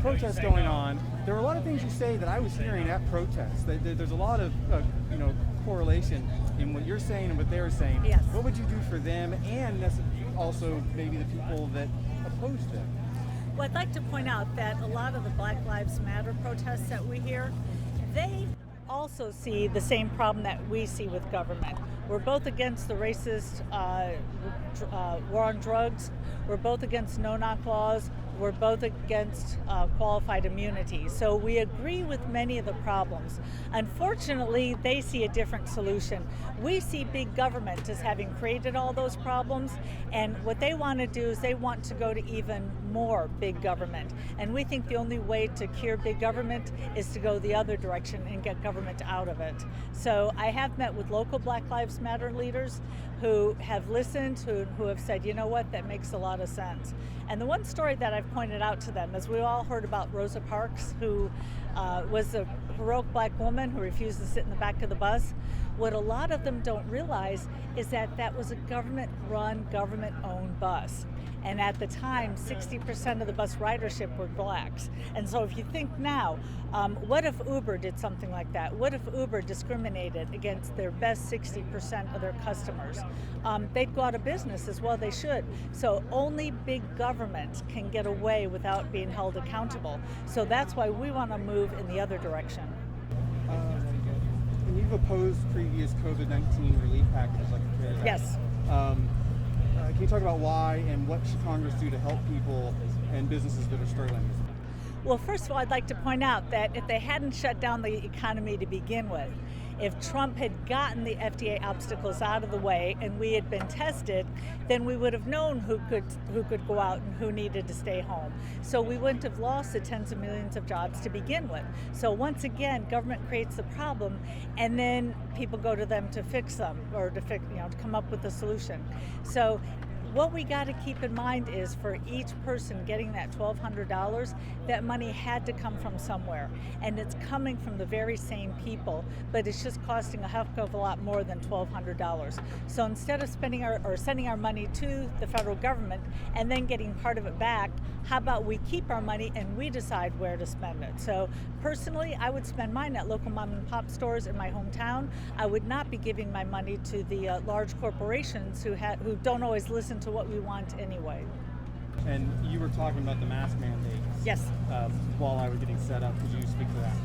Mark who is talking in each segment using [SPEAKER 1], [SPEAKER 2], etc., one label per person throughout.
[SPEAKER 1] protests going on, there were a lot of things you say that I was hearing at protests. There's a lot of correlation in what you're saying and what they were saying.
[SPEAKER 2] Yes.
[SPEAKER 1] What would you do for them and also maybe the people that oppose them?
[SPEAKER 2] Well, I'd like to point out that a lot of the Black Lives Matter protests that we hear, they also see the same problem that we see with government. We're both against the racist war on drugs. We're both against no-knock laws. We're both against qualified immunity. So we agree with many of the problems. Unfortunately, they see a different solution. We see big government as having created all those problems, and what they want to do is they want to go to even more big government. And we think the only way to cure big government is to go the other direction and get government out of it. So I have met with local Black Lives Matter leaders who have listened, who have said, you know what, that makes a lot of sense. And the one story that I've pointed out to them is we all heard about Rosa Parks, who was a heroic black woman who refused to sit in the back of the bus. What a lot of them don't realize is that that was a government-run, government-owned bus. And at the time, 60% of the bus ridership were blacks. And so if you think now, what if Uber did something like that? What if Uber discriminated against their best 60% of their customers? They'd go out of business as well, they should. So only big government can get away without being held accountable. So that's why we want to move in the other direction.
[SPEAKER 1] And you've opposed previous COVID-19 relief packages like the CARES Act.
[SPEAKER 2] Yes.
[SPEAKER 1] Can you talk about why and what should Congress do to help people and businesses that are struggling?
[SPEAKER 2] Well, first of all, I'd like to point out that if they hadn't shut down the economy to begin with, if Trump had gotten the FDA obstacles out of the way and we had been tested, then we would have known who could go out and who needed to stay home. So we wouldn't have lost the tens of millions of jobs to begin with. So once again, government creates the problem, and then people go to them to fix them or to come up with a solution. So what we got to keep in mind is for each person getting that $1,200, that money had to come from somewhere. And it's coming from the very same people, but it's just costing a heck of a lot more than $1,200. So instead of sending our money to the federal government and then getting part of it back, how about we keep our money and we decide where to spend it? So personally, I would spend mine at local mom and pop stores in my hometown. I would not be giving my money to the large corporations who don't always listen to what we want anyway.
[SPEAKER 1] And you were talking about the mask mandates.
[SPEAKER 2] Yes.
[SPEAKER 1] While I was getting set up, could you speak to that?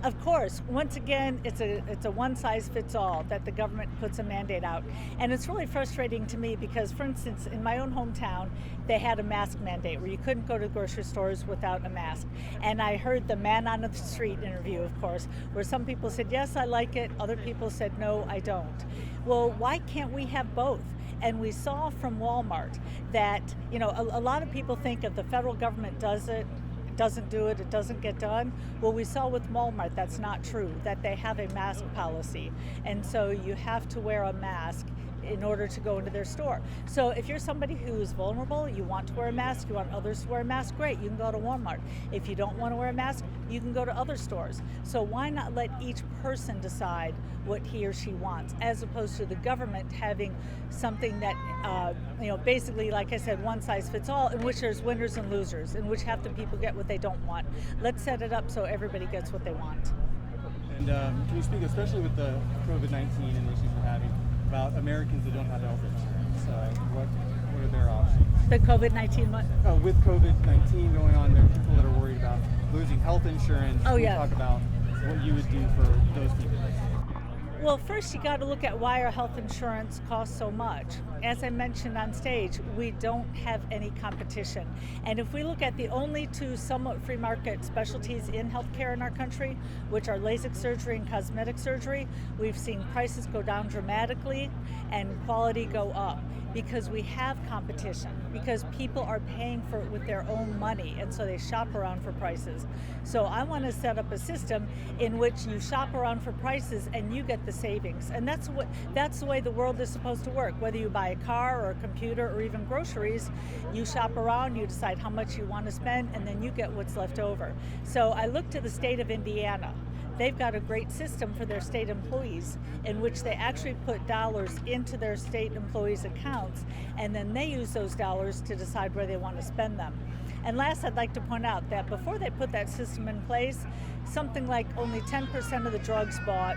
[SPEAKER 2] Of course, once again, it's a one-size-fits-all that the government puts a mandate out. And it's really frustrating to me because, for instance, in my own hometown, they had a mask mandate where you couldn't go to grocery stores without a mask. And I heard the man on the street interview, of course, where some people said, yes, I like it. Other people said, no, I don't. Well, why can't we have both? And we saw from Walmart that, a lot of people think if the federal government doesn't do it, it doesn't get done. Well, we saw with Walmart that's not true, that they have a mask policy. And so you have to wear a mask in order to go into their store. So if you're somebody who's vulnerable, you want to wear a mask, you want others to wear a mask, great, you can go to Walmart. If you don't want to wear a mask, you can go to other stores. So why not let each person decide what he or she wants, as opposed to the government having something that, basically, like I said, one size fits all, in which there's winners and losers, in which half the people get what they don't want. Let's set it up so everybody gets what they want.
[SPEAKER 1] And can you speak, especially with the COVID-19 and issues we're having, about Americans that don't have health insurance? What are their options?
[SPEAKER 2] The COVID-19 what?
[SPEAKER 1] With COVID-19 going on, there are people that are worried about losing health insurance.
[SPEAKER 2] Oh,
[SPEAKER 1] Can you
[SPEAKER 2] yeah.
[SPEAKER 1] talk about what you would do for those people?
[SPEAKER 2] Well, first you got to look at why our health insurance costs so much. As I mentioned on stage, we don't have any competition. And if we look at the only two somewhat free market specialties in healthcare in our country, which are LASIK surgery and cosmetic surgery, we've seen prices go down dramatically and quality go up because we have competition, because people are paying for it with their own money, and so they shop around for prices. So I want to set up a system in which you shop around for prices and you get the savings. And that's the way the world is supposed to work. Whether you buy a car or a computer or even groceries, you shop around, you decide how much you want to spend, and then you get what's left over. So I look to the state of Indiana. They've got a great system for their state employees in which they actually put dollars into their state employees' accounts, and then they use those dollars to decide where they want to spend them. And last, I'd like to point out that before they put that system in place, something like only 10% of the drugs bought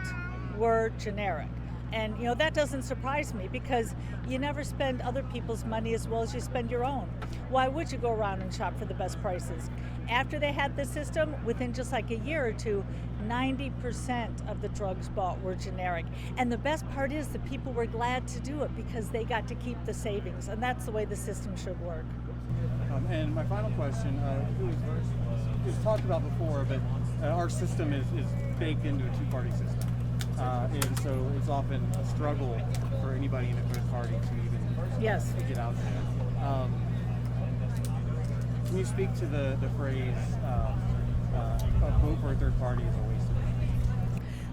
[SPEAKER 2] were generic. And that doesn't surprise me, because you never spend other people's money as well as you spend your own. Why would you go around and shop for the best prices? After they had the system, within just like a year or two, 90% of the drugs bought were generic. And the best part is the people were glad to do it because they got to keep the savings. And that's the way the system should work.
[SPEAKER 1] And my final question, it was talked about before, but our system is baked into a two-party system. And so it's often a struggle for anybody in a third party to even get out there. Can you speak to the phrase, a vote for a third party is a waste of money?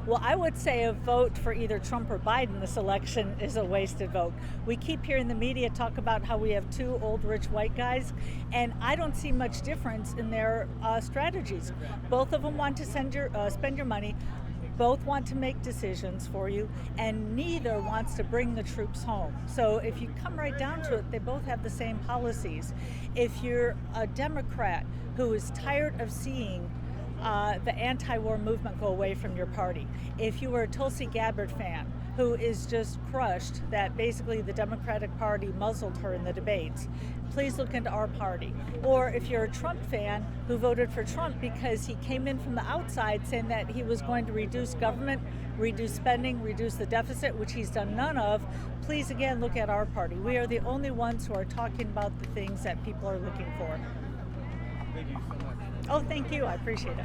[SPEAKER 2] Well, I would say a vote for either Trump or Biden this election is a wasted vote. We keep hearing the media talk about how we have two old rich white guys, and I don't see much difference in their strategies. Both of them want to spend your money. Both want to make decisions for you, and neither wants to bring the troops home. So if you come right down to it, they both have the same policies. If you're a Democrat who is tired of seeing the anti-war movement go away from your party, if you were a Tulsi Gabbard fan who is just crushed that basically the Democratic Party muzzled her in the debates, please look into our party. Or if you're a Trump fan who voted for Trump because he came in from the outside saying that he was going to reduce government, reduce spending, reduce the deficit, which he's done none of, please again look at our party. We are the only ones who are talking about the things that people are looking for.
[SPEAKER 1] Thank you so much.
[SPEAKER 2] Oh, thank you. I appreciate it.